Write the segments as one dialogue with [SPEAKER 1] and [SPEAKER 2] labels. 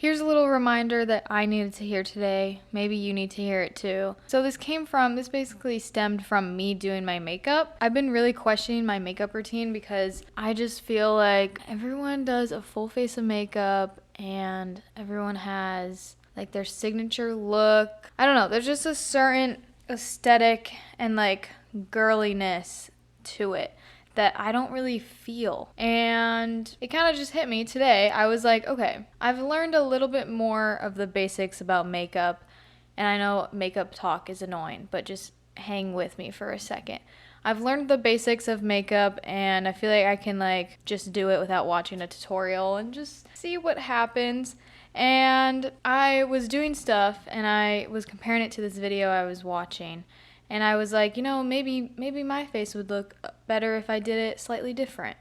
[SPEAKER 1] Here's a little reminder that I needed to hear today. Maybe you need to hear it too. So this basically stemmed from me doing my makeup. I've been really questioning my makeup routine because I just feel like everyone does a full face of makeup and everyone has like their signature look. I don't know, there's just a certain aesthetic and like girliness to it that I don't really feel. And it kind of just hit me today. I was like, okay, I've learned a little bit more of the basics about makeup. And I know makeup talk is annoying, but just hang with me for a second. I've learned the basics of makeup and I feel like I can like just do it without watching a tutorial and just see what happens. And I was doing stuff and I was comparing it to this video I was watching. And I was like, maybe my face would look better if I did it slightly different.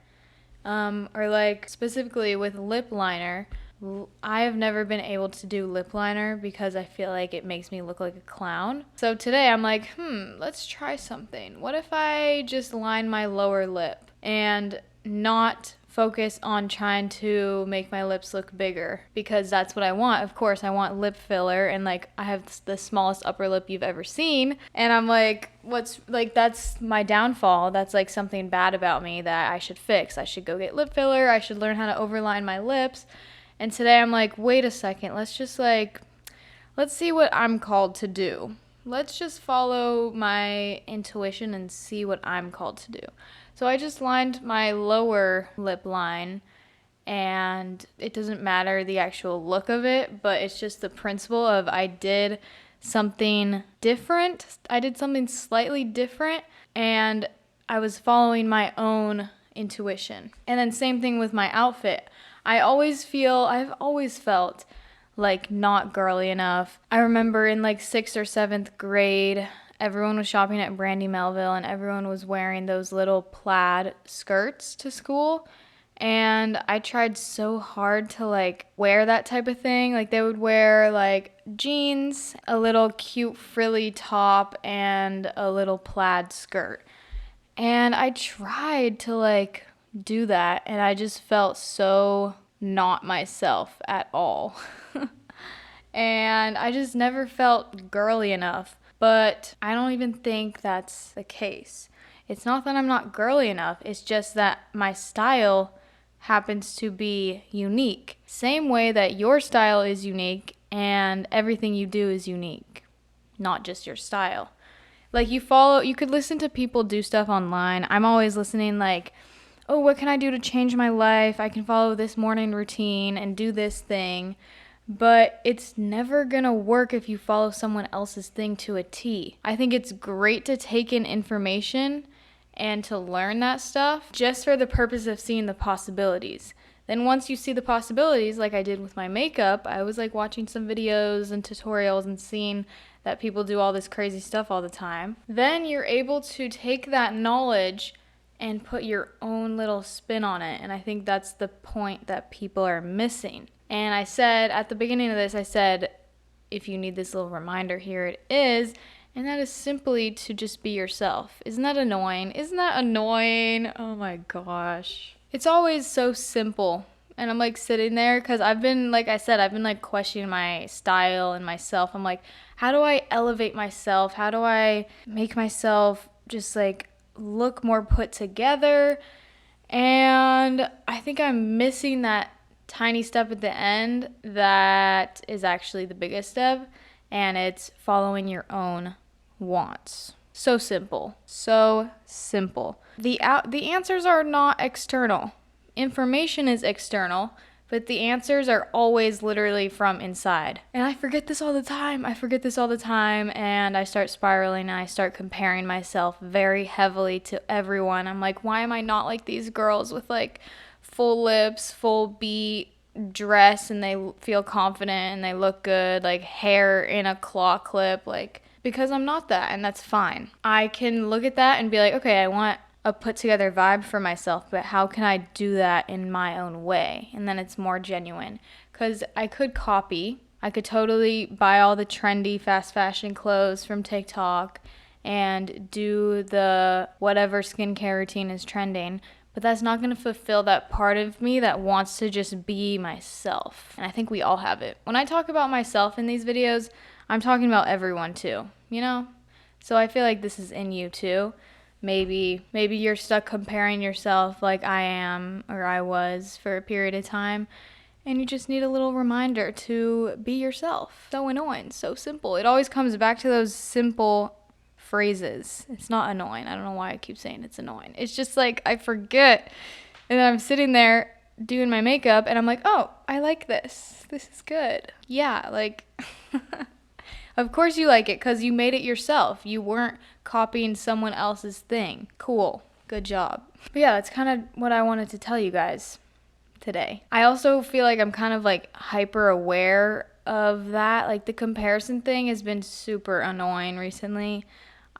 [SPEAKER 1] Or like specifically with lip liner, I have never been able to do lip liner because I feel like it makes me look like a clown. So today I'm like, let's try something. What if I just line my lower lip and not focus on trying to make my lips look bigger, because that's what I want. Of course, I want lip filler, and like I have the smallest upper lip you've ever seen, and I'm like, what's like that's my downfall. That's like something bad about me that I should fix. I should go get lip filler. I should learn how to overline my lips. And today I'm like, wait a second. Let's see what I'm called to do. Let's just follow my intuition and see what I'm called to do. So I just lined my lower lip line, and it doesn't matter the actual look of it, but it's just the principle of I did something different. I did something slightly different, and I was following my own intuition. And then same thing with my outfit. I've always felt like not girly enough. I remember in like 6th or 7th grade, everyone was shopping at Brandy Melville and everyone was wearing those little plaid skirts to school. And I tried so hard to like wear that type of thing. Like they would wear like jeans, a little cute frilly top, and a little plaid skirt. And I tried to like do that and I just felt so not myself at all. And I just never felt girly enough. But I don't even think that's the case. It's not that I'm not girly enough, it's just that my style happens to be unique. Same way that your style is unique and everything you do is unique, not just your style. Like you could listen to people do stuff online. I'm always listening like, oh, what can I do to change my life? I can follow this morning routine and do this thing. But it's never gonna work if you follow someone else's thing to a T. I think it's great to take in information and to learn that stuff just for the purpose of seeing the possibilities. Then once you see the possibilities, like I did with my makeup, I was like watching some videos and tutorials and seeing that people do all this crazy stuff all the time. Then you're able to take that knowledge and put your own little spin on it. And I think that's the point that people are missing. And I said at the beginning of this, if you need this little reminder, here it is. And that is simply to just be yourself. Isn't that annoying? Oh my gosh. It's always so simple. And I'm like sitting there because I've been like questioning my style and myself. I'm like, how do I elevate myself? How do I make myself just like look more put together? And I think I'm missing that tiny step at the end that is actually the biggest step, and it's following your own wants. So simple. The answers are not external. Information is external, but the answers are always literally from inside. And I forget this all the time, and I start spiraling and I start comparing myself very heavily to everyone. I'm like, why am I not like these girls with like full lips, full beat, dress, and they feel confident and they look good, like hair in a claw clip, like, because I'm not that, and that's fine. I can look at that and be like, okay, I want a put together vibe for myself, but how can I do that in my own way? And then it's more genuine, because I could totally buy all the trendy fast fashion clothes from TikTok and do the whatever skincare routine is trending. but that's not going to fulfill that part of me that wants to just be myself. And I think we all have it. When I talk about myself in these videos, I'm talking about everyone too, you know? So I feel like this is in you too. Maybe you're stuck comparing yourself like I am or I was for a period of time, and you just need a little reminder to be yourself. So annoying, so simple. It always comes back to those simple phrases. It's not annoying. I don't know why I keep saying it's annoying. It's just like I forget, and I'm sitting there doing my makeup and I'm like, oh, I like this. This is good. Yeah, like of course you like it because you made it yourself. You weren't copying someone else's thing. Cool. Good job. But yeah, that's kind of what I wanted to tell you guys today. I also feel like I'm kind of like hyper aware of that. Like the comparison thing has been super annoying recently.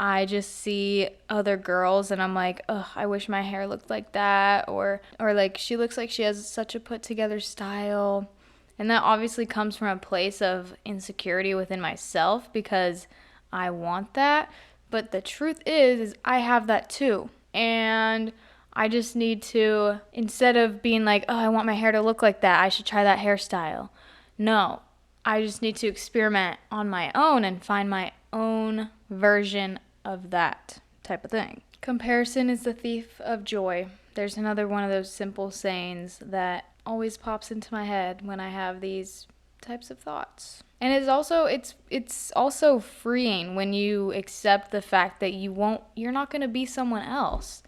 [SPEAKER 1] I just see other girls and I'm like, ugh, I wish my hair looked like that, or like she looks like she has such a put together style. And that obviously comes from a place of insecurity within myself because I want that. But the truth is I have that too. And I just need to, instead of being like, oh, I want my hair to look like that, I should try that hairstyle. No, I just need to experiment on my own and find my own version of that type of thing. Comparison is the thief of joy. There's another one of those simple sayings that always pops into my head when I have these types of thoughts. And it's also freeing when you accept the fact that you're not going to be someone else.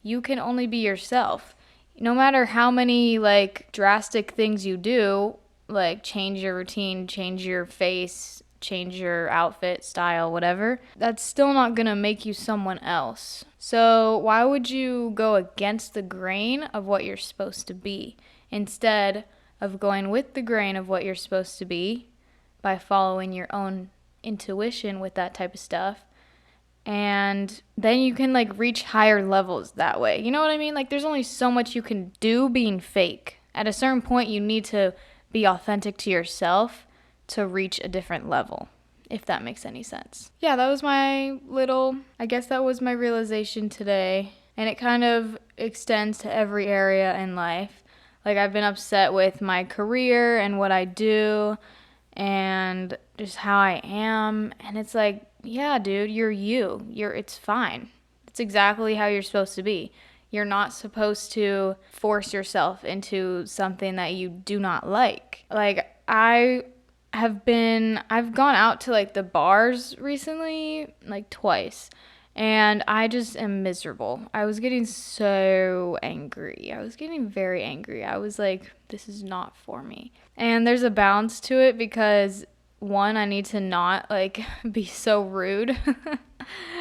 [SPEAKER 1] You can only be yourself. No matter how many like drastic things you do, like change your routine, change your face, change your outfit, style, whatever, that's still not gonna make you someone else. So why would you go against the grain of what you're supposed to be instead of going with the grain of what you're supposed to be by following your own intuition with that type of stuff? And then you can like reach higher levels that way. You know what I mean? Like there's only so much you can do being fake. At a certain point you need to be authentic to yourself to reach a different level, if that makes any sense. Yeah, that was I guess that was my realization today. And it kind of extends to every area in life. Like I've been upset with my career and what I do and just how I am. And it's like, yeah, dude, you're you. It's fine. It's exactly how you're supposed to be. You're not supposed to force yourself into something that you do not like. Like I've gone out to like the bars recently, like twice, and I just am miserable. I was getting so angry. I was getting very angry. I was like, this is not for me. And there's a balance to it because one, I need to not like be so rude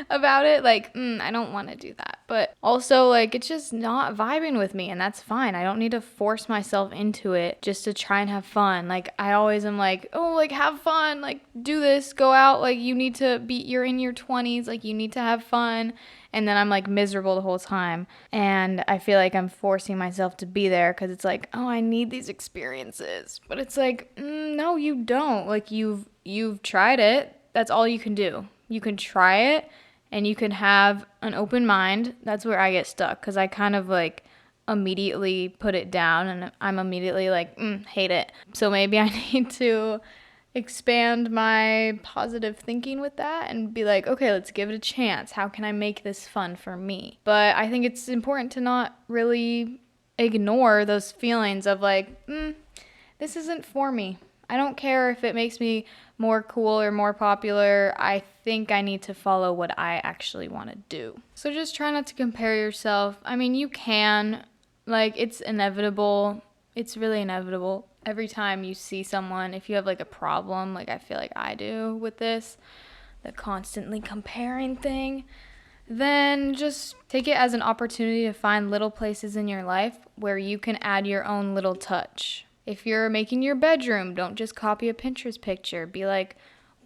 [SPEAKER 1] about it. Like, I don't want to do that. But also like it's just not vibing with me, and that's fine. I don't need to force myself into it just to try and have fun. Like I always am like, oh, like have fun, like do this, go out, like you're in your 20s, like you need to have fun. And then I'm like miserable the whole time. And I feel like I'm forcing myself to be there because it's like, oh, I need these experiences. But it's like, no, you don't. Like you've tried it. That's all you can do. You can try it and you can have an open mind. That's where I get stuck because I kind of like immediately put it down and I'm immediately like, hate it. So maybe I need to expand my positive thinking with that and be like, okay, let's give it a chance. How can I make this fun for me? But I think it's important to not really ignore those feelings of like, this isn't for me. I don't care if it makes me more cool or more popular. I think I need to follow what I actually want to do. So just try not to compare yourself. I mean, you can. Like, it's inevitable. It's really inevitable. Every time you see someone, if you have like a problem, like I feel like I do with this, the constantly comparing thing, then just take it as an opportunity to find little places in your life where you can add your own little touch. If you're making your bedroom, don't just copy a Pinterest picture. Be like,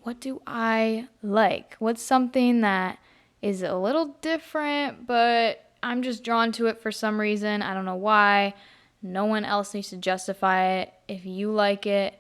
[SPEAKER 1] what do I like? What's something that is a little different, but I'm just drawn to it for some reason. I don't know why. No one else needs to justify it. If you like it,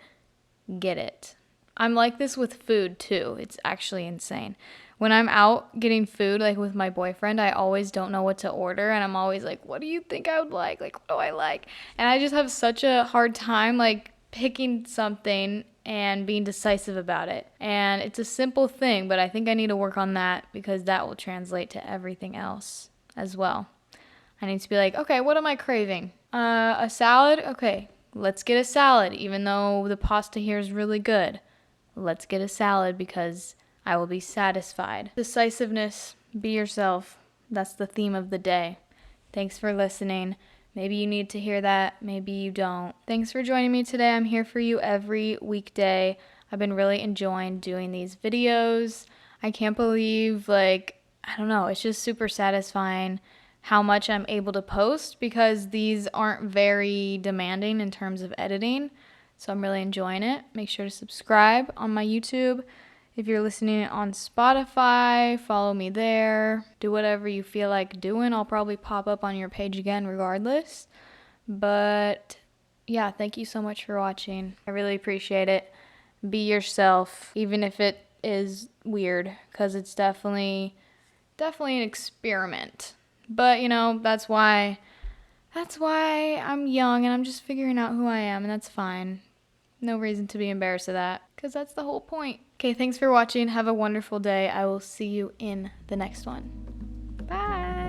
[SPEAKER 1] get it. I'm like this with food too. It's actually insane. When I'm out getting food, like with my boyfriend, I always don't know what to order. And I'm always like, what do you think I would like? Like, what do I like? And I just have such a hard time, like, picking something and being decisive about it. And it's a simple thing, but I think I need to work on that because that will translate to everything else as well. I need to be like, okay, what am I craving? A salad? Okay, let's get a salad, even though the pasta here is really good. Let's get a salad because I will be satisfied. Decisiveness, be yourself. That's the theme of the day. Thanks for listening. Maybe you need to hear that, maybe you don't. Thanks for joining me today. I'm here for you every weekday. I've been really enjoying doing these videos. I can't believe, like, I don't know, it's just super satisfying how much I'm able to post because these aren't very demanding in terms of editing. So I'm really enjoying it. Make sure to subscribe on my YouTube. If you're listening on Spotify, follow me there. Do whatever you feel like doing. I'll probably pop up on your page again regardless. But yeah, thank you so much for watching. I really appreciate it. Be yourself, even if it is weird, because it's definitely an experiment. But you know, that's why I'm young and I'm just figuring out who I am, and that's fine. No reason to be embarrassed of that, because that's the whole point. Okay, thanks for watching. Have a wonderful day. I will see you in the next one. Bye.